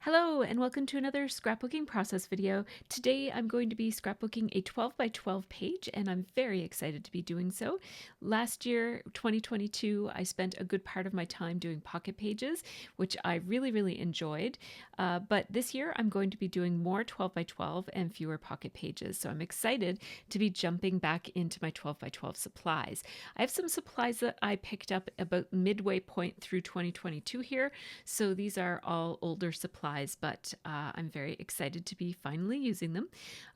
Hello and welcome to another scrapbooking process video. Today I'm going to be scrapbooking a 12 by 12 page and I'm very excited to be doing so. Last year, 2022, I spent a good part of my time doing pocket pages, which I really enjoyed. But this year I'm going to be doing more 12 by 12 and fewer pocket pages. So I'm excited to be jumping back into my 12 by 12 supplies. I have some supplies that I picked up about midway point through 2022 here. So these are all older supplies, but I'm very excited to be finally using them.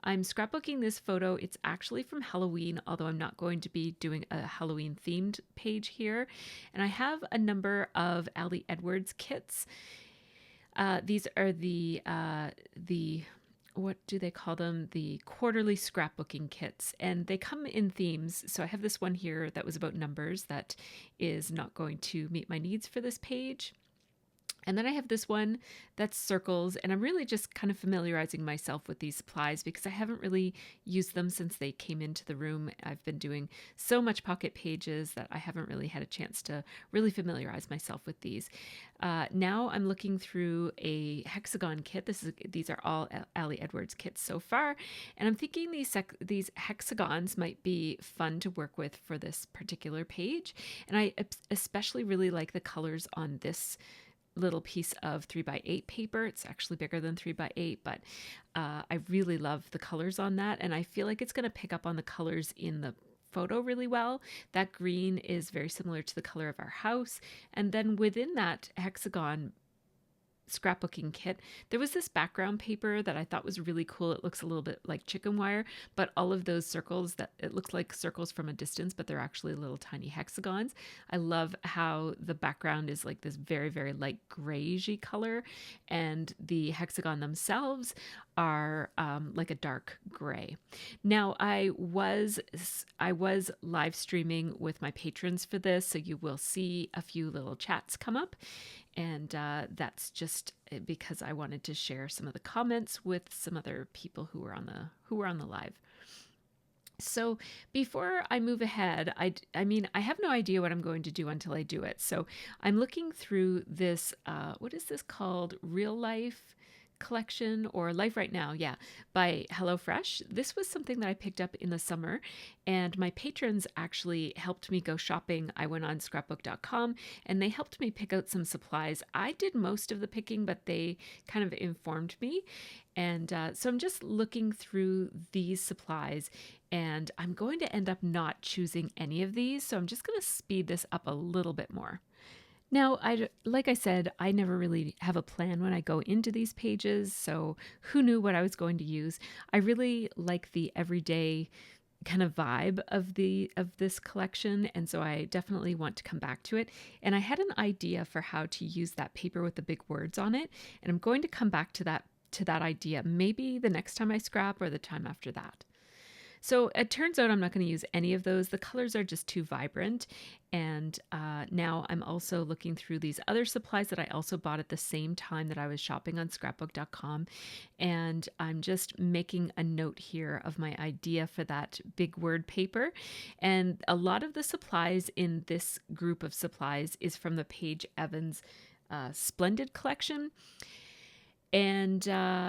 I'm scrapbooking this photo. It's actually from Halloween, although I'm not going to be doing a Halloween themed page here. And I have a number of Ali Edwards kits. These are the what do they call them? The quarterly scrapbooking kits, and they come in themes. So I have this one here that was about numbers that is not going to meet my needs for this page. And then I have this one that's circles, and I'm really just kind of familiarizing myself with these supplies because I haven't really used them since they came into the room. I've been doing so much pocket pages that I haven't really had a chance to really familiarize myself with these. Now I'm looking through a hexagon kit. These are all Ali Edwards kits so far, and I'm thinking these hexagons might be fun to work with for this particular page. And I especially really like the colors on this little piece of 3x8 paper. It's actually bigger than 3x8, but I really love the colors on that, and I feel like it's going to pick up on the colors in the photo really well. That green is very similar to the color of our house, and then within that hexagon scrapbooking kit, there was this background paper that I thought was really cool. It looks a little bit like chicken wire, but all of those circles, that it looks like circles from a distance, but they're actually little tiny hexagons. I love how the background is like this very light grayish color, and the hexagon themselves are like a dark gray. Now I was live streaming with my patrons for this, so you will see a few little chats come up. And that's just because I wanted to share some of the comments with some other people who were on the live. So before I move ahead, I mean, I have no idea what I'm going to do until I do it. So I'm looking through this, what is this called? Real Life collection, or Life Right Now, yeah, by HelloFresh. This was something that I picked up in the summer, and my patrons actually helped me go shopping. I went on scrapbook.com and they helped me pick out some supplies. I did most of the picking, but they kind of informed me. And so I'm just looking through these supplies, and I'm going to end up not choosing any of these. So I'm just going to speed this up a little bit more. Now, like I said, I never really have a plan when I go into these pages, so who knew what I was going to use? I really like the everyday kind of vibe of this collection, and so I definitely want to come back to it. And I had an idea for how to use that paper with the big words on it, and I'm going to come back to that idea maybe the next time I scrap or the time after that. So it turns out I'm not going to use any of those. The colors are just too vibrant. And now I'm also looking through these other supplies that I also bought at the same time that I was shopping on scrapbook.com. And I'm just making a note here of my idea for that big word paper. And a lot of the supplies in this group of supplies is from the Paige Evans Splendid collection. And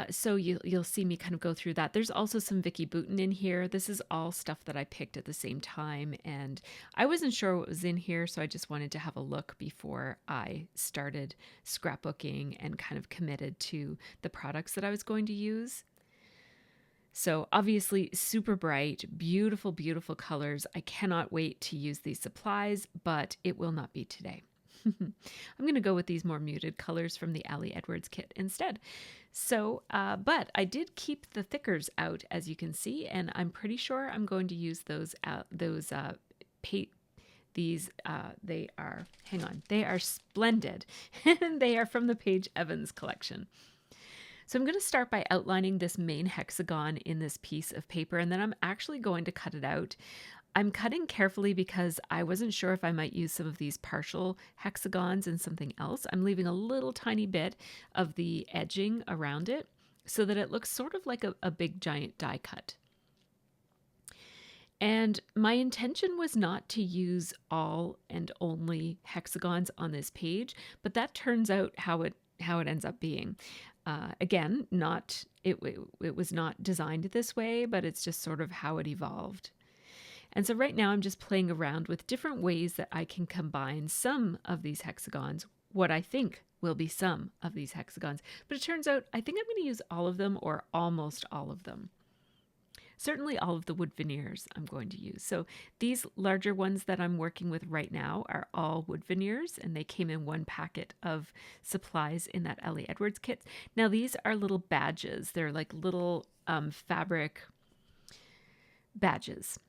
so you'll see me kind of go through that. There's also some Vicky Bouton in here. This is all stuff that I picked at the same time, and I wasn't sure what was in here, so I just wanted to have a look before I started scrapbooking and kind of committed to the products that I was going to use. So obviously super bright, beautiful colors. I cannot wait to use these supplies, but it will not be today. I'm going to go with these more muted colors from the Ali Edwards kit instead. So, but I did keep the thickers out, as you can see, and I'm pretty sure I'm going to use those. They are splendid. They are from the Paige Evans collection. So I'm going to start by outlining this main hexagon in this piece of paper, and then I'm actually going to cut it out. I'm cutting carefully because I wasn't sure if I might use some of these partial hexagons in something else. I'm leaving a little tiny bit of the edging around it so that it looks sort of like a big giant die cut. And my intention was not to use all and only hexagons on this page, but that turns out how it ends up being. Again, it was not designed this way, but it's just sort of how it evolved. And so right now I'm just playing around with different ways that I can combine some of these hexagons, what I think will be some of these hexagons. But it turns out I think I'm going to use all of them or almost all of them. Certainly all of the wood veneers I'm going to use. So these larger ones that I'm working with right now are all wood veneers, and they came in one packet of supplies in that Ellie Edwards kit. Now these are little badges. They're like little fabric badges.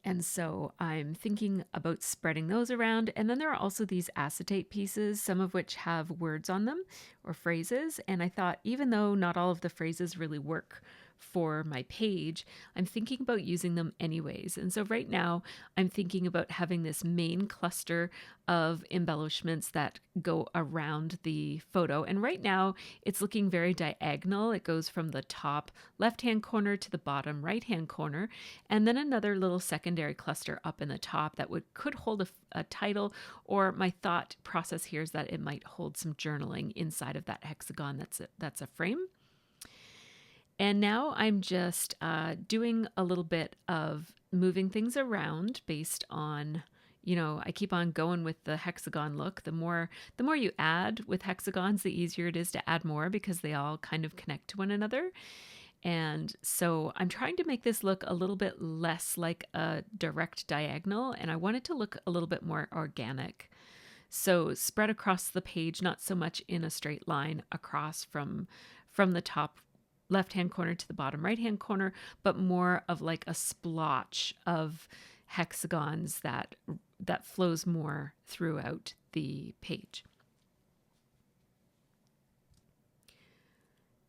And so I'm thinking about spreading those around. And then there are also these acetate pieces, some of which have words on them or phrases. And I thought, even though not all of the phrases really work for my page, I'm thinking about using them anyways. And so right now I'm thinking about having this main cluster of embellishments that go around the photo. And right now it's looking very diagonal. It goes from the top left-hand corner to the bottom right-hand corner, and then another little secondary cluster up in the top that could hold a title, or my thought process here is that it might hold some journaling inside of that hexagon that's a frame. And now I'm just doing a little bit of moving things around based on, I keep on going with the hexagon look. The more you add with hexagons, the easier it is to add more because they all kind of connect to one another. And so I'm trying to make this look a little bit less like a direct diagonal, and I want it to look a little bit more organic. So spread across the page, not so much in a straight line across from the top left-hand corner to the bottom right-hand corner, but more of like a splotch of hexagons that flows more throughout the page.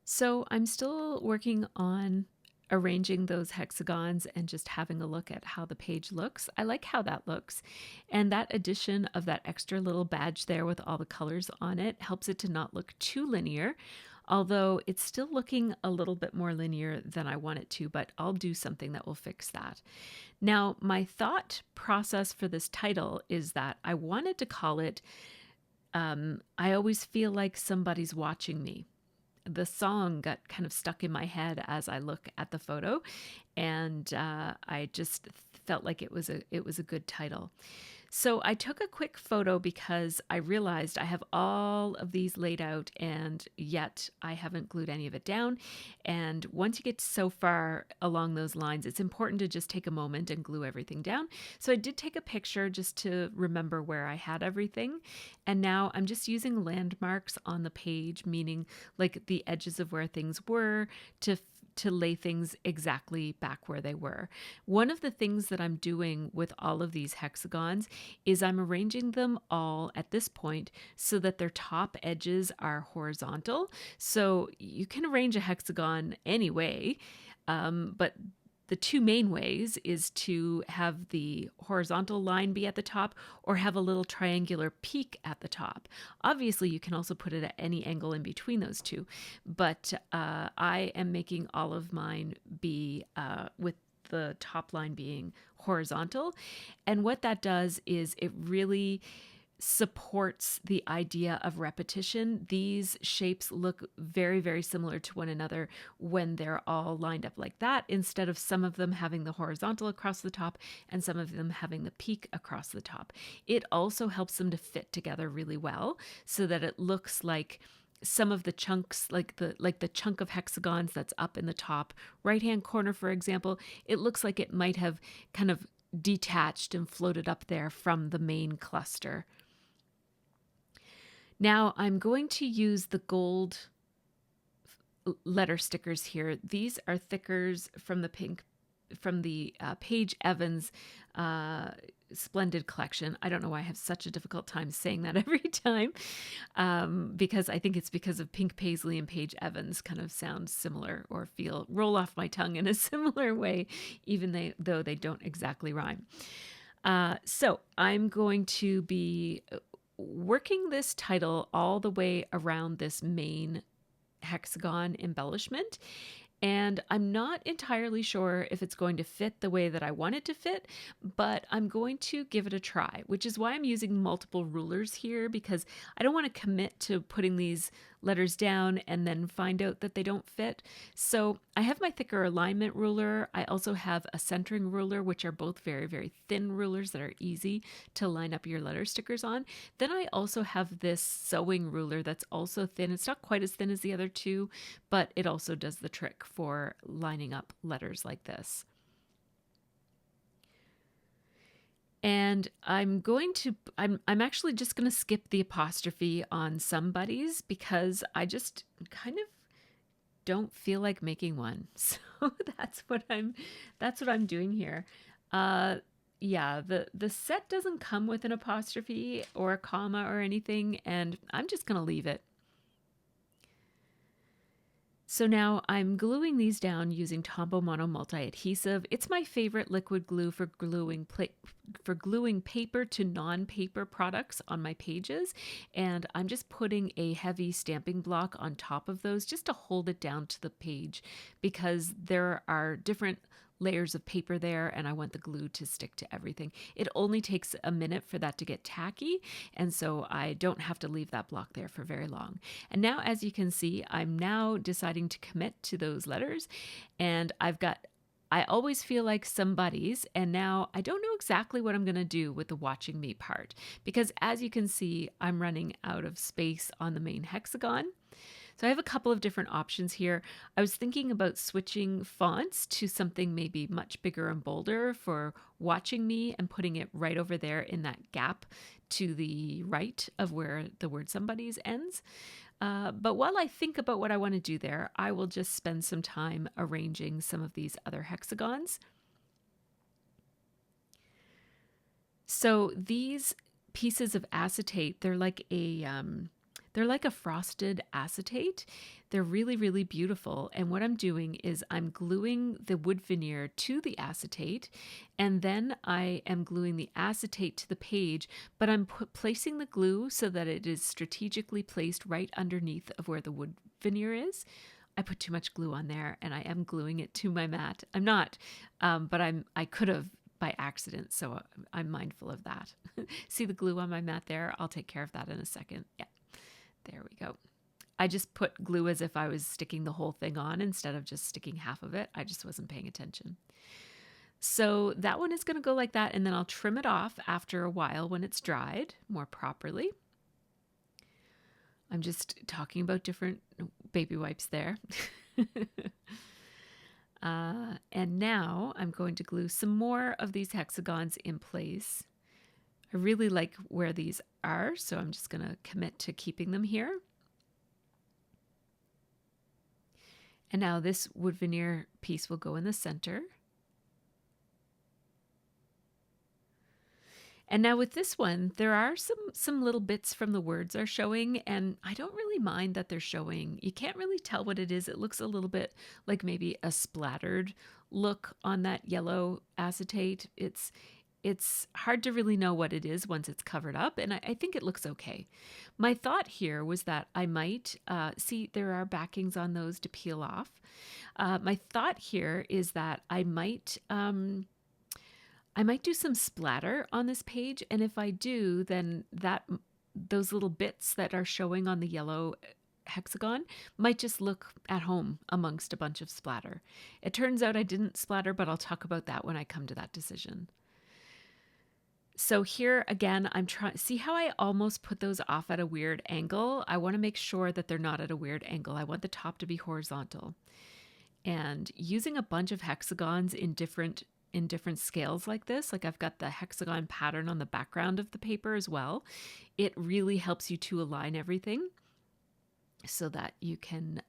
So I'm still working on arranging those hexagons and just having a look at how the page looks. I like how that looks. And that addition of that extra little badge there with all the colors on it helps it to not look too linear, although it's still looking a little bit more linear than I want it to, but I'll do something that will fix that. Now, my thought process for this title is that I wanted to call it, I Always Feel Like Somebody's Watching Me. The song got kind of stuck in my head as I look at the photo, and I just felt like it was a good title. So I took a quick photo because I realized I have all of these laid out, and yet I haven't glued any of it down. And once you get so far along those lines, it's important to just take a moment and glue everything down. So I did take a picture just to remember where I had everything. And now I'm just using landmarks on the page, meaning like the edges of where things were, to lay things exactly back where they were. One of the things that I'm doing with all of these hexagons is I'm arranging them all at this point so that their top edges are horizontal. So you can arrange a hexagon any way, but the two main ways is to have the horizontal line be at the top or have a little triangular peak at the top. Obviously, you can also put it at any angle in between those two, but I am making all of mine be with the top line being horizontal. And what that does is it really supports the idea of repetition. These shapes look very, very similar to one another when they're all lined up like that, instead of some of them having the horizontal across the top and some of them having the peak across the top. It also helps them to fit together really well so that it looks like some of the chunks, like the chunk of hexagons that's up in the top right-hand corner, for example, it looks like it might have kind of detached and floated up there from the main cluster. Now I'm going to use the gold letter stickers here. These are thickers from the Paige Evans Splendid collection. I don't know why I have such a difficult time saying that every time, because I think it's because of Pink Paisley and Paige Evans kind of sound similar or roll off my tongue in a similar way, even though they don't exactly rhyme. So I'm going to be working this title all the way around this main hexagon embellishment. And I'm not entirely sure if it's going to fit the way that I want it to fit, but I'm going to give it a try, which is why I'm using multiple rulers here, because I don't want to commit to putting these letters down and then find out that they don't fit. So I have my thicker alignment ruler. I also have a centering ruler, which are both very, very thin rulers that are easy to line up your letter stickers on. Then I also have this sewing ruler that's also thin. It's not quite as thin as the other two, but it also does the trick for lining up letters like this. And I'm actually just going to skip the apostrophe on somebody's because I just kind of don't feel like making one. So that's what I'm doing here. Yeah, the set doesn't come with an apostrophe or a comma or anything, and I'm just going to leave it. So now I'm gluing these down using Tombow Mono Multi-Adhesive. It's my favorite liquid glue for gluing paper to non-paper products on my pages. And I'm just putting a heavy stamping block on top of those just to hold it down to the page, because there are different layers of paper there and I want the glue to stick to everything. It only takes a minute for that to get tacky, and so I don't have to leave that block there for very long. And now, as you can see, I'm now deciding to commit to those letters, and I always feel like somebody's, and now I don't know exactly what I'm going to do with the watching me part, because as you can see, I'm running out of space on the main hexagon. So I have a couple of different options here. I was thinking about switching fonts to something maybe much bigger and bolder for watching me and putting it right over there in that gap to the right of where the word somebody's ends. But while I think about what I want to do there, I will just spend some time arranging some of these other hexagons. So these pieces of acetate, they're like a frosted acetate. They're really, really beautiful. And what I'm doing is I'm gluing the wood veneer to the acetate, and then I am gluing the acetate to the page, but I'm placing the glue so that it is strategically placed right underneath of where the wood veneer is. I put too much glue on there and I am gluing it to my mat. I'm not, but I could have by accident, so I'm mindful of that. See the glue on my mat there? I'll take care of that in a second. Yeah. There we go. I just put glue as if I was sticking the whole thing on instead of just sticking half of it. I just wasn't paying attention. So that one is going to go like that, and then I'll trim it off after a while when it's dried more properly. I'm just talking about different baby wipes there. And now I'm going to glue some more of these hexagons in place. I really like where these are, so I'm just going to commit to keeping them here. And now this wood veneer piece will go in the center. And now with this one, there are some little bits from the words are showing, and I don't really mind that they're showing. You can't really tell what it is. It looks a little bit like maybe a splattered look on that yellow acetate. It's hard to really know what it is once it's covered up, and I think it looks okay. My thought here was that I might, see there are backings on those to peel off. My thought here is that I might do some splatter on this page, and if I do, then those little bits that are showing on the yellow hexagon might just look at home amongst a bunch of splatter. It turns out I didn't splatter, but I'll talk about that when I come to that decision. So here again, I'm trying, see how I almost put those off at a weird angle? I want to make sure that they're not at a weird angle. I want the top to be horizontal. And using a bunch of hexagons in different scales like this, like I've got the hexagon pattern on the background of the paper as well, it really helps you to align everything so that you can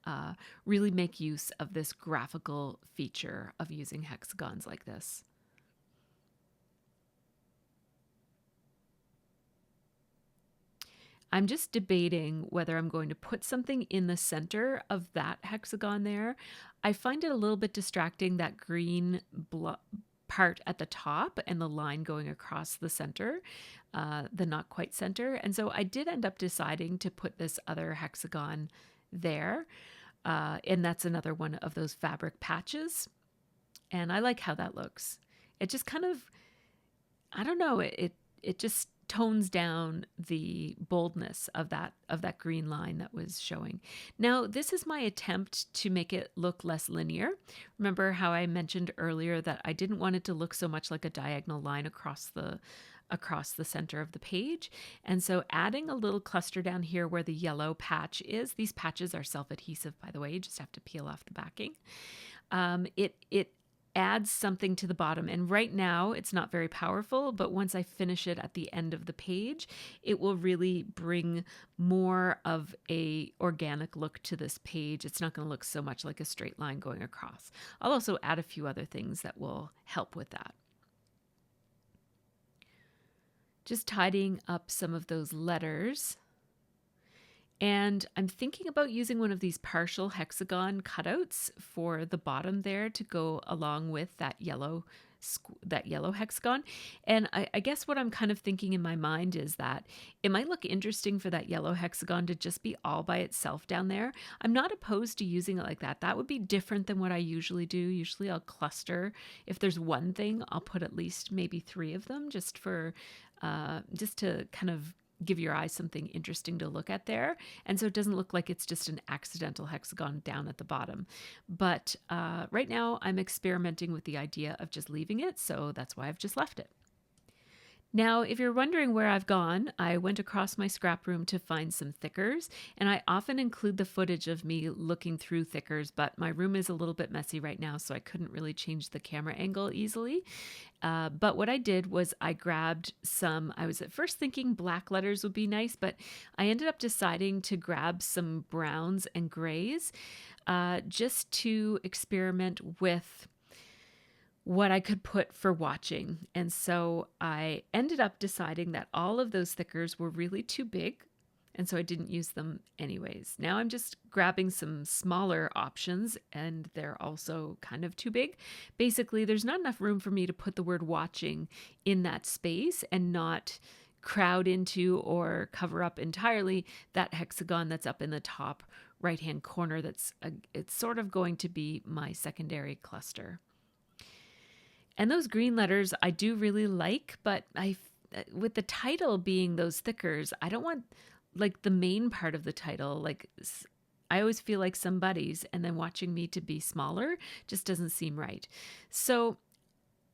really make use of this graphical feature of using hexagons like this. I'm just debating whether I'm going to put something in the center of that hexagon there. I find it a little bit distracting, that green part at the top and the line going across the center, the not quite center. And so I did end up deciding to put this other hexagon there. And that's another one of those fabric patches. And I like how that looks. It just kind of, I don't know, it just tones down the boldness of that green line that was showing. Now, this is my attempt to make it look less linear. Remember how I mentioned earlier that I didn't want it to look so much like a diagonal line across the center of the page. And so adding a little cluster down here where the yellow patch is, these patches are self-adhesive, by the way, you just have to peel off the backing. It adds something to the bottom. And right now it's not very powerful, but once I finish it at the end of the page, it will really bring more of a organic look to this page. It's not going to look so much like a straight line going across. I'll also add a few other things that will help with that. Just tidying up some of those letters. And I'm thinking about using one of these partial hexagon cutouts for the bottom there to go along with that yellow hexagon. And I guess what I'm kind of thinking in my mind is that it might look interesting for that yellow hexagon to just be all by itself down there. I'm not opposed to using it like that. That would be different than what I usually do. Usually I'll cluster. If there's one thing, I'll put at least maybe 3 of them just for just to kind of give your eyes something interesting to look at there. And so it doesn't look like it's just an accidental hexagon down at the bottom. But right now I'm experimenting with the idea of just leaving it. So that's why I've just left it. Now, if you're wondering where I've gone, I went across my scrap room to find some thickers, and I often include the footage of me looking through thickers, but my room is a little bit messy right now, so I couldn't really change the camera angle easily. But what I did was I grabbed some, I was at first thinking black letters would be nice, but I ended up deciding to grab some browns and grays just to experiment with what I could put for watching. And so I ended up deciding that all of those thickers were really too big, and so I didn't use them anyways. Now I'm just grabbing some smaller options, and they're also kind of too big. Basically, there's not enough room for me to put the word watching in that space and not crowd into or cover up entirely that hexagon that's up in the top right-hand corner. It's sort of going to be my secondary cluster. And those green letters I do really like, but with the title being those thickers, I don't want like the main part of the title. Like I always feel like somebody's, and then watching me to be smaller just doesn't seem right. So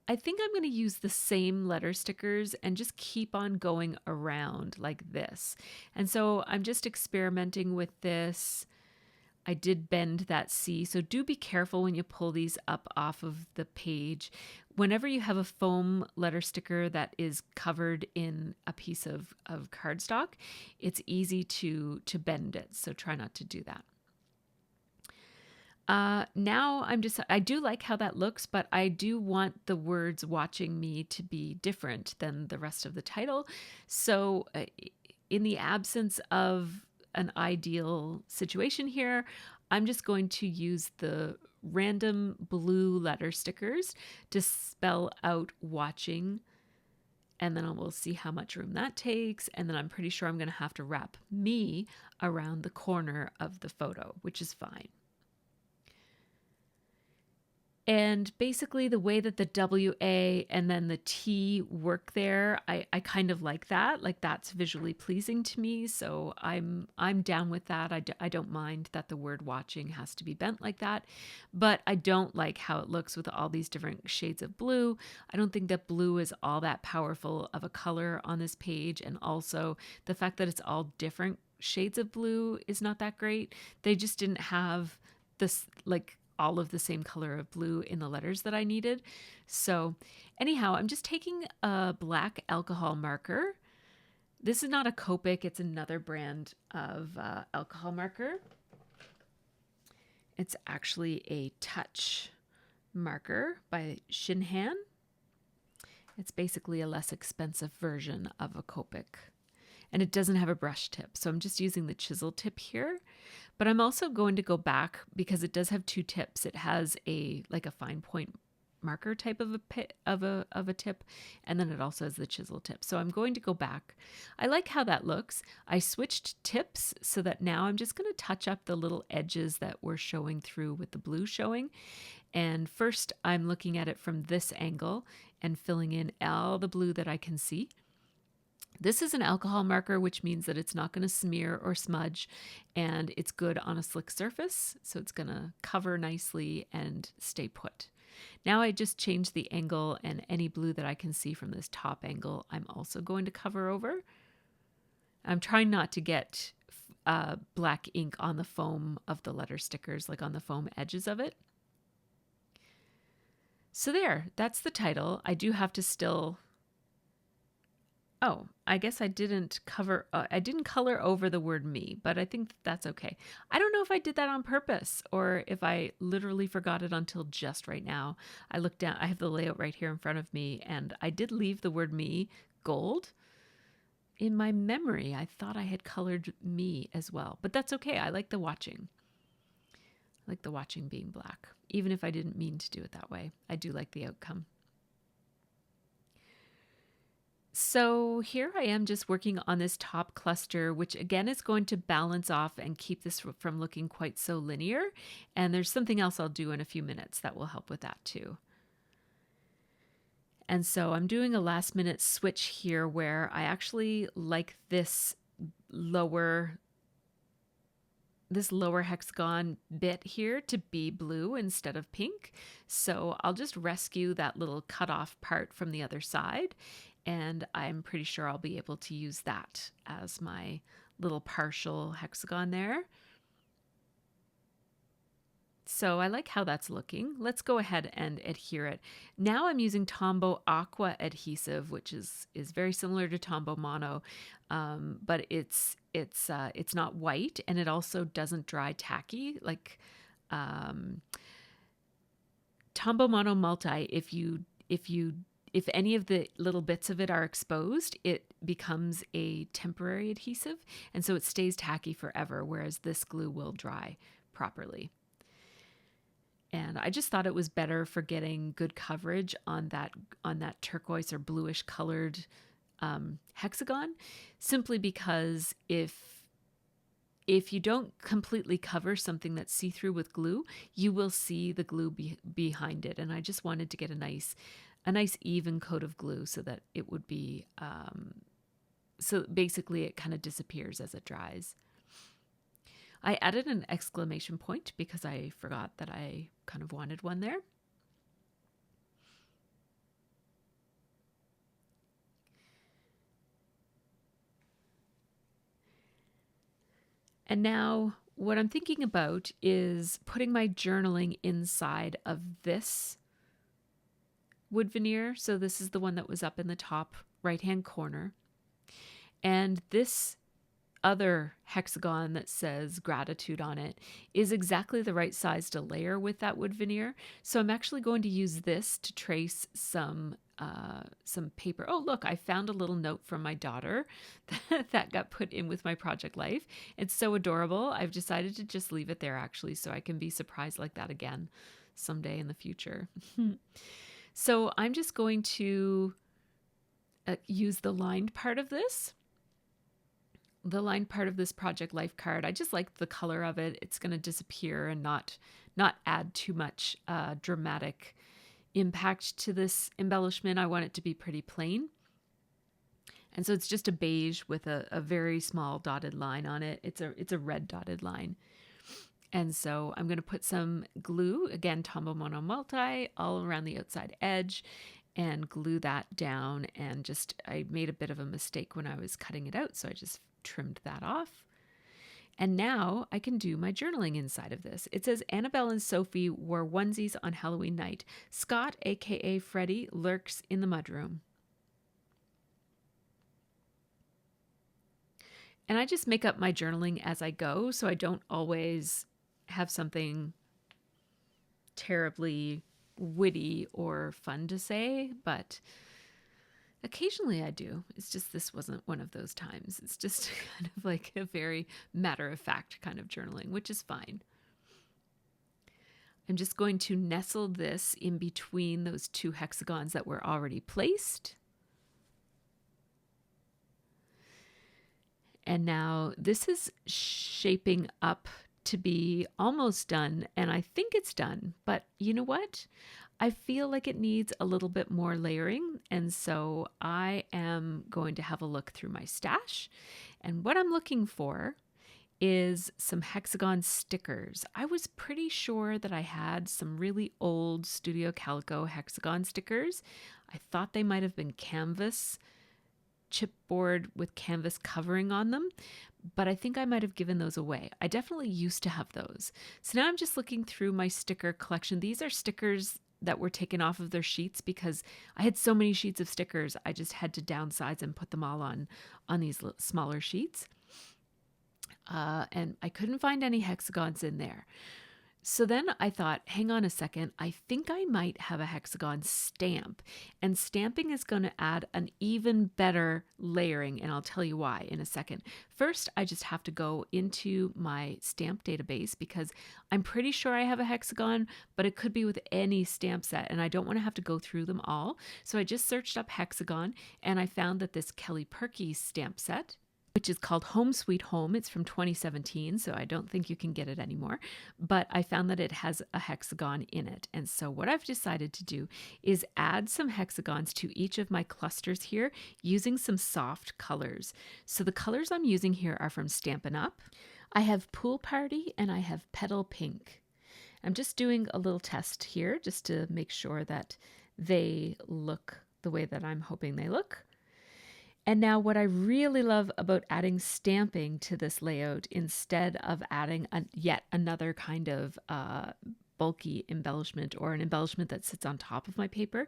I think I'm going to use the same letter stickers and just keep on going around like this. And so I'm just experimenting with this. I did bend that C, so do be careful when you pull these up off of the page. Whenever you have a foam letter sticker that is covered in a piece of cardstock, it's easy to bend it, so try not to do that. Now I do like how that looks, but I do want the words watching me to be different than the rest of the title. So in the absence of an ideal situation here, I'm just going to use the random blue letter stickers to spell out watching, and then we'll see how much room that takes. And then I'm pretty sure I'm going to have to wrap me around the corner of the photo, which is fine. And basically the way that the W-A and then the T work there, I kind of like that. Like that's visually pleasing to me. So I'm down with that. I don't mind that the word watching has to be bent like that. But I don't like how it looks with all these different shades of blue. I don't think that blue is all that powerful of a color on this page. And also the fact that it's all different shades of blue is not that great. They just didn't have this like all of the same color of blue in the letters that I needed. So anyhow, I'm just taking a black alcohol marker. This is not a Copic, it's another brand of alcohol marker. It's actually a touch marker by Shinhan. It's basically a less expensive version of a Copic. And it doesn't have a brush tip, so I'm just using the chisel tip here. But I'm also going to go back because it does have 2 tips. It has like a fine point marker type of a tip, and then it also has the chisel tip. So I'm going to go back. I like how that looks. I switched tips so that now I'm just going to touch up the little edges that were showing through with the blue showing. And first I'm looking at it from this angle and filling in all the blue that I can see. This is an alcohol marker, which means that it's not going to smear or smudge, and it's good on a slick surface, so it's going to cover nicely and stay put. Now I just changed the angle, and any blue that I can see from this top angle, I'm also going to cover over. I'm trying not to get black ink on the foam of the letter stickers, like on the foam edges of it. So there, that's the title. I do have to still... Oh, I guess I didn't color over the word me, but I think that's okay. I don't know if I did that on purpose or if I literally forgot it until just right now. I looked down, I have the layout right here in front of me, and I did leave the word me gold. In my memory, I thought I had colored me as well, but that's okay. I like the watching. I like the watching being black, even if I didn't mean to do it that way. I do like the outcome. So here I am just working on this top cluster, which again is going to balance off and keep this from looking quite so linear. And there's something else I'll do in a few minutes that will help with that too. And so I'm doing a last minute switch here where I actually like this lower hexagon bit here to be blue instead of pink. So I'll just rescue that little cut off part from the other side. And I'm pretty sure I'll be able to use that as my little partial hexagon there. So I like how that's looking. Let's go ahead and adhere it. Now I'm using Tombow Aqua adhesive, which is very similar to Tombow Mono, but it's not white, and it also doesn't dry tacky like Tombow Mono Multi. If any of the little bits of it are exposed, it becomes a temporary adhesive, and so it stays tacky forever, whereas this glue will dry properly. And I just thought it was better for getting good coverage on that turquoise or bluish colored hexagon, simply because if you don't completely cover something that's see-through with glue, you will see the glue behind it. And I just wanted to get a nice even coat of glue so that it would be, so basically it kind of disappears as it dries. I added an exclamation point because I forgot that I kind of wanted one there. And now what I'm thinking about is putting my journaling inside of this wood veneer. So this is the one that was up in the top right-hand corner. And this other hexagon that says gratitude on it is exactly the right size to layer with that wood veneer. So I'm actually going to use this to trace some paper. Oh, look, I found a little note from my daughter that got put in with my project life. It's so adorable. I've decided to just leave it there actually, so I can be surprised like that again someday in the future. So I'm just going to use the lined part of this. The lined part of this project life card. I just like the color of it. It's going to disappear and not add too much dramatic impact to this embellishment. I want it to be pretty plain. And so it's just a beige with a very small dotted line on it. It's a red dotted line. And so I'm going to put some glue, again, Tombow Mono Multi, all around the outside edge and glue that down. And I made a bit of a mistake when I was cutting it out, so I just trimmed that off. And now I can do my journaling inside of this. It says Annabelle and Sophie wore onesies on Halloween night. Scott, aka Freddie, lurks in the mudroom. And I just make up my journaling as I go, so I don't always have something terribly witty or fun to say, but occasionally I do. It's just this wasn't one of those times. It's just kind of like a very matter-of-fact kind of journaling, which is fine. I'm just going to nestle this in between those two hexagons that were already placed. And now this is shaping up to be almost done, and I think it's done, but you know what? I feel like it needs a little bit more layering, and so I am going to have a look through my stash, and what I'm looking for is some hexagon stickers. I was pretty sure that I had some really old Studio Calico hexagon stickers. I thought they might have been canvas, chipboard with canvas covering on them, but I think I might have given those away. I definitely used to have those. So now I'm just looking through my sticker collection. These are stickers that were taken off of their sheets because I had so many sheets of stickers. I just had to downsize and put them all on these smaller sheets. And I couldn't find any hexagons in there. So then I thought, hang on a second, I think I might have a hexagon stamp, and stamping is going to add an even better layering, and I'll tell you why in a second. First, I just have to go into my stamp database because I'm pretty sure I have a hexagon, but it could be with any stamp set, and I don't want to have to go through them all. So I just searched up hexagon, and I found that this Kelly Perky stamp set, which is called Home Sweet Home. It's from 2017, so I don't think you can get it anymore. But I found that it has a hexagon in it. And so what I've decided to do is add some hexagons to each of my clusters here using some soft colors. So the colors I'm using here are from Stampin' Up. I have Pool Party and I have Petal Pink. I'm just doing a little test here just to make sure that they look the way that I'm hoping they look. And now what I really love about adding stamping to this layout instead of adding yet another kind of bulky embellishment or an embellishment that sits on top of my paper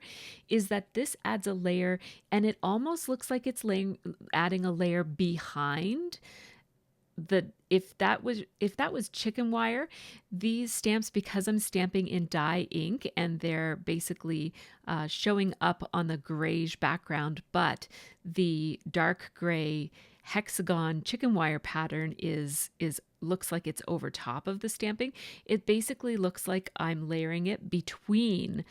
is that this adds a layer, and it almost looks like it's adding a layer behind the if that was chicken wire. These stamps, because I'm stamping in dye ink and they're basically showing up on the grayish background, but the dark gray hexagon chicken wire pattern looks like it's over top of the stamping. It basically looks like I'm layering it between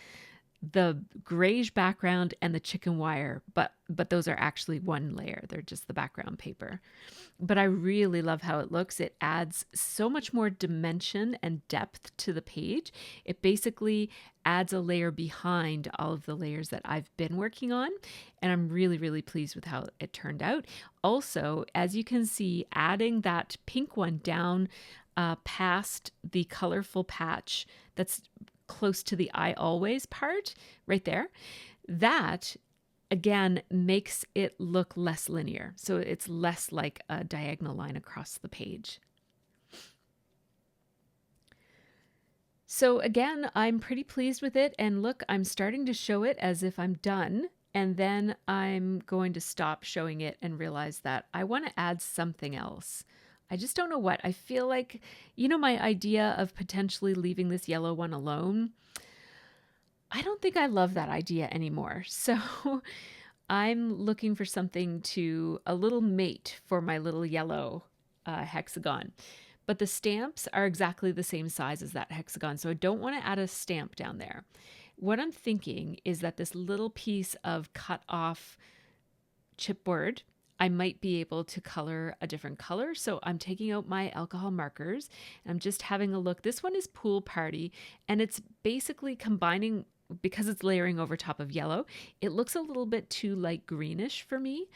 the grayish background and the chicken wire, but those are actually one layer. They're just the background paper. But I really love how it looks. It adds so much more dimension and depth to the page. It basically adds a layer behind all of the layers that I've been working on, and I'm really, really pleased with how it turned out. Also, as you can see, adding that pink one down past the colorful patch that's close to the I always part right there, that again makes it look less linear. So it's less like a diagonal line across the page. So again, I'm pretty pleased with it, and look, I'm starting to show it as if I'm done, and then I'm going to stop showing it and realize that I want to add something else. I just don't know what. I feel like, my idea of potentially leaving this yellow one alone, I don't think I love that idea anymore. So I'm looking for something a little mate for my little yellow hexagon. But the stamps are exactly the same size as that hexagon, so I don't want to add a stamp down there. What I'm thinking is that this little piece of cut off chipboard, I might be able to color a different color. So I'm taking out my alcohol markers and I'm just having a look. This one is Pool Party, and it's basically combining, because it's layering over top of yellow, it looks a little bit too light greenish for me.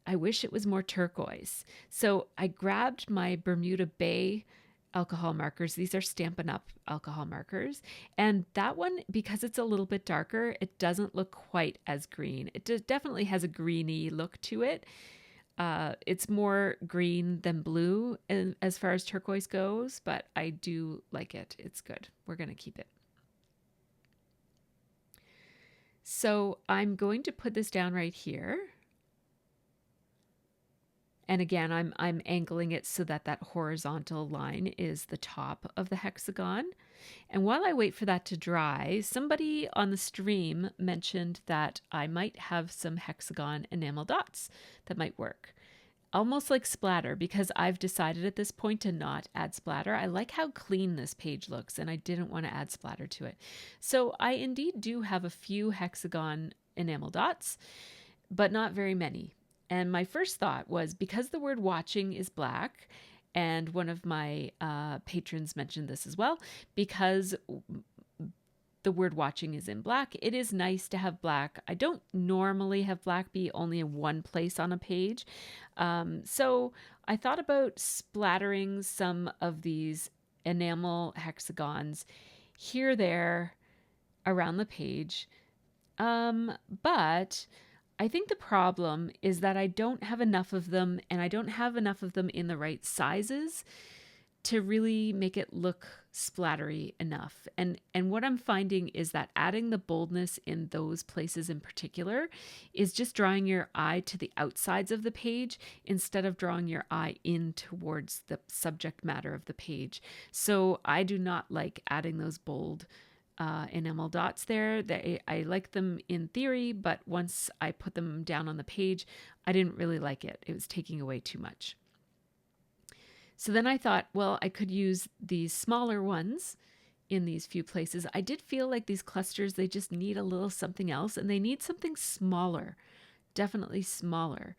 I wish it was more turquoise. So I grabbed my Bermuda Bay alcohol markers. These are Stampin' Up alcohol markers. And that one, because it's a little bit darker, it doesn't look quite as green. It definitely has a greeny look to it. It's more green than blue as far as turquoise goes, but I do like it. It's good. We're going to keep it. So I'm going to put this down right here. And again, I'm angling it so that that horizontal line is the top of the hexagon. And while I wait for that to dry, somebody on the stream mentioned that I might have some hexagon enamel dots that might work. almost like splatter, because I've decided at this point to not add splatter. I like how clean this page looks, and I didn't want to add splatter to it. So I indeed do have a few hexagon enamel dots, but not very many. And my first thought was, because the word watching is black, and one of my patrons mentioned this as well, because the word watching is in black, it is nice to have black. I don't normally have black be only in one place on a page. So I thought about splattering some of these enamel hexagons here, there, around the page. But I think the problem is that I don't have enough of them, and I don't have enough of them in the right sizes to really make it look splattery enough. And what I'm finding is that adding the boldness in those places in particular is just drawing your eye to the outsides of the page instead of drawing your eye in towards the subject matter of the page. So I do not like adding those bold enamel dots there. I like them in theory, but once I put them down on the page, I didn't really like it. It was taking away too much. So then I thought, well, I could use these smaller ones in these few places. I did feel like these clusters, they just need a little something else, and they need something smaller, definitely smaller.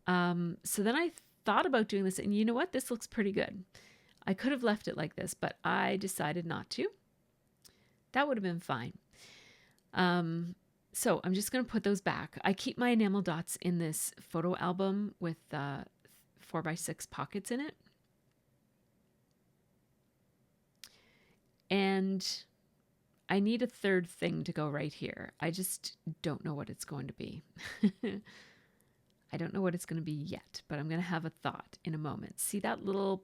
So then I thought about doing this, and you know what? This looks pretty good. I could have left it like this, but I decided not to. That would have been fine. So I'm just going to put those back. I keep my enamel dots in this photo album with 4x6 pockets in it. And I need a third thing to go right here. I just don't know what it's going to be. I don't know what it's going to be yet, but I'm going to have a thought in a moment. See that little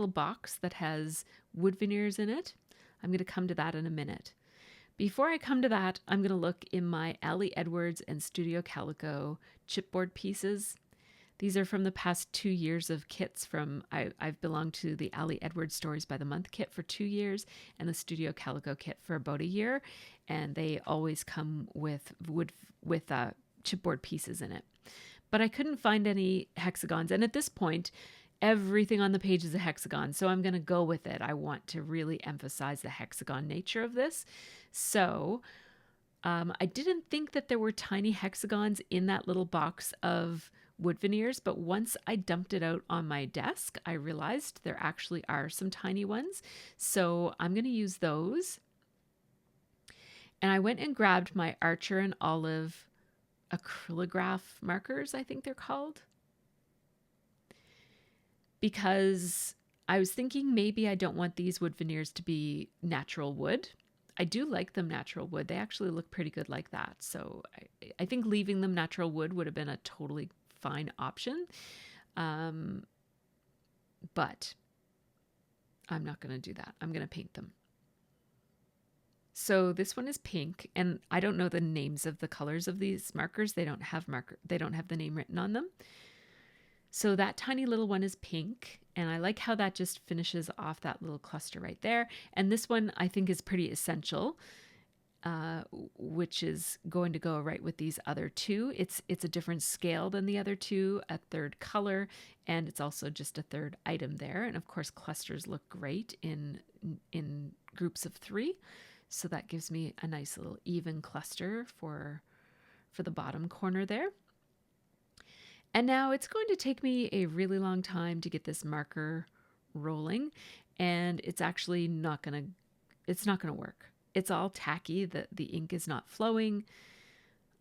box that has wood veneers in it? I'm going to come to that in a minute. Before I come to that, I'm going to look in my Ali Edwards and Studio Calico chipboard pieces. These are from the past 2 years of kits from, I've belonged to the Ali Edwards Stories by the Month kit for 2 years and the Studio Calico kit for about a year. And they always come with chipboard pieces in it. But I couldn't find any hexagons. And at this point, everything on the page is a hexagon. So I'm going to go with it. I want to really emphasize the hexagon nature of this. So I didn't think that there were tiny hexagons in that little box of wood veneers, but once I dumped it out on my desk, I realized there actually are some tiny ones. So I'm going to use those. And I went and grabbed my Archer and Olive acrylograph markers, I think they're called, because I was thinking maybe I don't want these wood veneers to be natural wood. I do like them natural wood. They actually look pretty good like that. So I think leaving them natural wood would have been a totally fine option. But I'm not going to do that. I'm going to paint them. So this one is pink, and I don't know the names of the colors of these markers. They don't have the name written on them. So that tiny little one is pink, and I like how that just finishes off that little cluster right there. And this one I think is pretty essential, which is going to go right with these other two. It's a different scale than the other two, a third color, and it's also just a third item there. And of course, clusters look great in groups of 3. So that gives me a nice little even cluster for the bottom corner there. And now it's going to take me a really long time to get this marker rolling, and it's actually not going to work. It's all tacky. The ink is not flowing.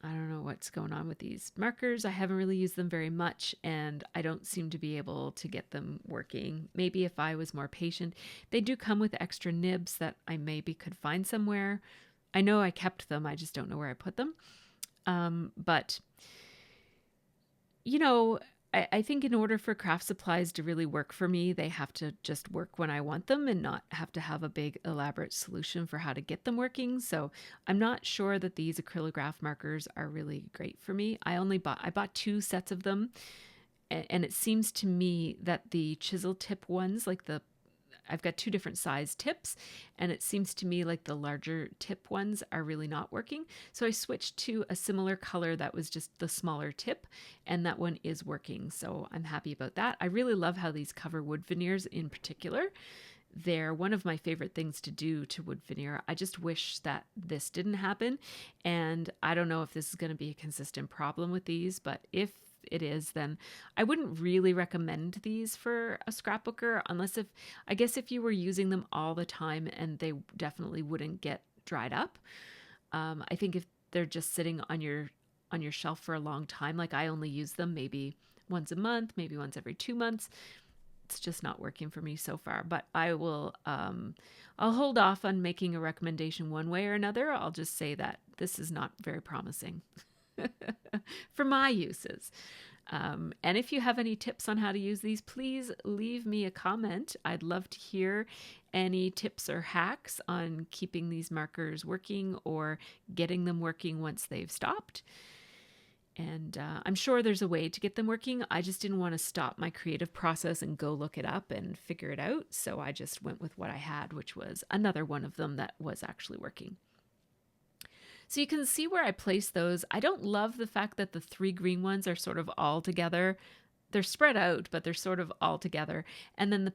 I don't know what's going on with these markers. I haven't really used them very much, and I don't seem to be able to get them working. Maybe if I was more patient. They do come with extra nibs that I maybe could find somewhere. I know I kept them. I just don't know where I put them. But, you know, I think in order for craft supplies to really work for me, they have to just work when I want them and not have to have a big elaborate solution for how to get them working. So I'm not sure that these acrylograph markers are really great for me. I bought 2 sets of them, and it seems to me that the chisel tip ones, like I've got two different size tips, and it seems to me like the larger tip ones are really not working. So I switched to a similar color that was just the smaller tip, and that one is working. So I'm happy about that. I really love how these cover wood veneers in particular. They're one of my favorite things to do to wood veneer. I just wish that this didn't happen. And I don't know if this is going to be a consistent problem with these, but if it is, then I wouldn't really recommend these for a scrapbooker unless I guess if you were using them all the time, and they definitely wouldn't get dried up. I think if they're just sitting on your shelf for a long time, like I only use them maybe once a month, maybe once every 2 months, it's just not working for me so far. But I will I'll hold off on making a recommendation one way or another. I'll just say that this is not very promising for my uses. And if you have any tips on how to use these, please leave me a comment. I'd love to hear any tips or hacks on keeping these markers working or getting them working once they've stopped. And I'm sure there's a way to get them working. I just didn't want to stop my creative process and go look it up and figure it out. So I just went with what I had, which was another one of them that was actually working. So you can see where I placed those. I don't love the fact that the 3 green ones are sort of all together. They're spread out, but they're sort of all together. And then the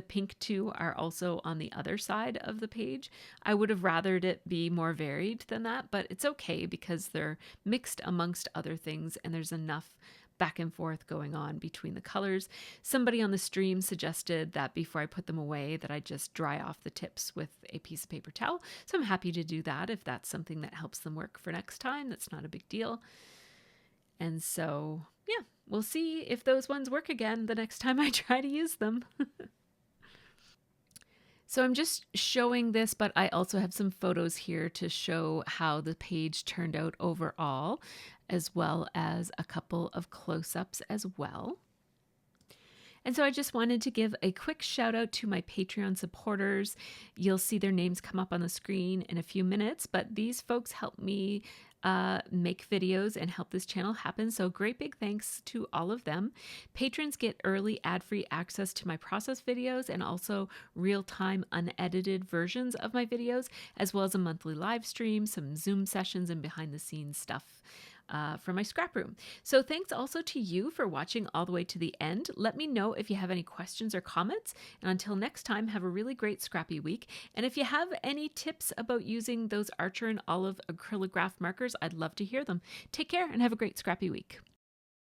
pink 2 are also on the other side of the page. I would have rathered it be more varied than that, but it's okay because they're mixed amongst other things and there's enough back and forth going on between the colors. Somebody on the stream suggested that before I put them away that I just dry off the tips with a piece of paper towel. So I'm happy to do that if that's something that helps them work for next time. That's not a big deal. And so, yeah, we'll see if those ones work again the next time I try to use them. So I'm just showing this, but I also have some photos here to show how the page turned out overall, as well as a couple of close-ups as well. And so I just wanted to give a quick shout out to my Patreon supporters. You'll see their names come up on the screen in a few minutes, but these folks help me make videos and help this channel happen. So great big thanks to all of them. Patrons get early ad-free access to my process videos and also real-time unedited versions of my videos, as well as a monthly live stream, some Zoom sessions, and behind-the-scenes stuff from my scrap room. So thanks also to you for watching all the way to the end. Let me know if you have any questions or comments. And until next time, have a really great scrappy week. And if you have any tips about using those Archer and Olive acrylograph markers, I'd love to hear them. Take care and have a great scrappy week.